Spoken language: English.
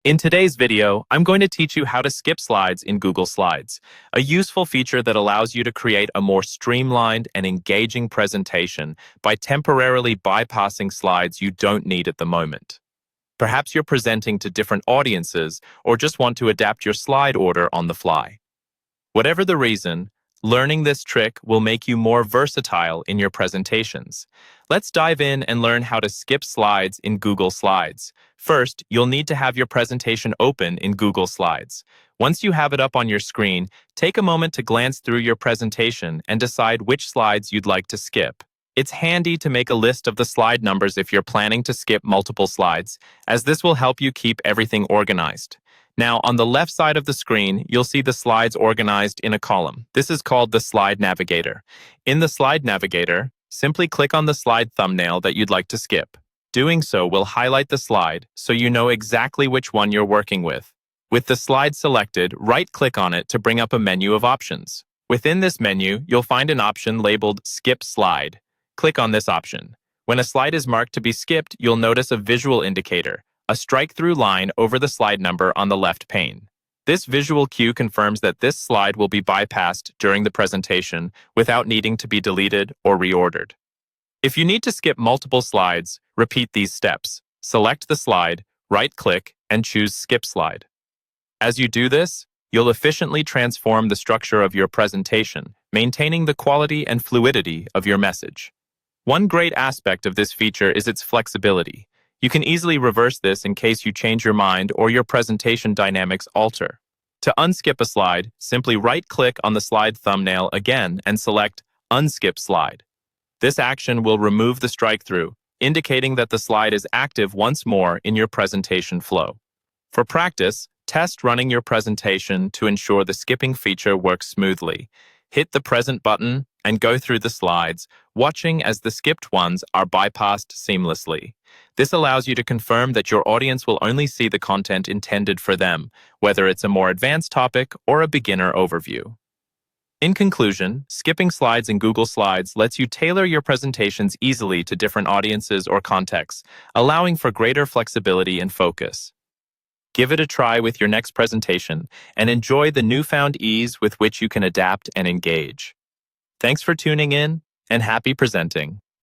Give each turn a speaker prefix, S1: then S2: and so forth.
S1: In today's video, I'm going to teach you how to skip slides in Google Slides, a useful feature that allows you to create a more streamlined and engaging presentation by temporarily bypassing slides you don't need at the moment. Perhaps you're presenting to different audiences or just want to adapt your slide order on the fly. Whatever the reason, learning this trick will make you more versatile in your presentations. Let's dive in and learn how to skip slides in Google Slides. First, you'll need to have your presentation open in Google Slides. Once you have it up on your screen, take a moment to glance through your presentation and decide which slides you'd like to skip. It's handy to make a list of the slide numbers if you're planning to skip multiple slides, as this will help you keep everything organized. Now, on the left side of the screen, you'll see the slides organized in a column. This is called the Slide Navigator. In the Slide Navigator, simply click on the slide thumbnail that you'd like to skip. Doing so will highlight the slide so you know exactly which one you're working with. With the slide selected, right-click on it to bring up a menu of options. Within this menu, you'll find an option labeled Skip Slide. Click on this option. When a slide is marked to be skipped, you'll notice a visual indicator, a strike-through line over the slide number on the left pane. This visual cue confirms that this slide will be bypassed during the presentation without needing to be deleted or reordered. If you need to skip multiple slides, repeat these steps. Select the slide, right-click, and choose Skip Slide. As you do this, you'll efficiently transform the structure of your presentation, maintaining the quality and fluidity of your message. One great aspect of this feature is its flexibility. You can easily reverse this in case you change your mind or your presentation dynamics alter. To unskip a slide, simply right-click on the slide thumbnail again and select Unskip Slide. This action will remove the strike-through, indicating that the slide is active once more in your presentation flow. For practice, test running your presentation to ensure the skipping feature works smoothly. Hit the Present button and go through the slides, watching as the skipped ones are bypassed seamlessly. This allows you to confirm that your audience will only see the content intended for them, whether it's a more advanced topic or a beginner overview. In conclusion, skipping slides in Google Slides lets you tailor your presentations easily to different audiences or contexts, allowing for greater flexibility and focus. Give it a try with your next presentation and enjoy the newfound ease with which you can adapt and engage. Thanks for tuning in, and happy presenting.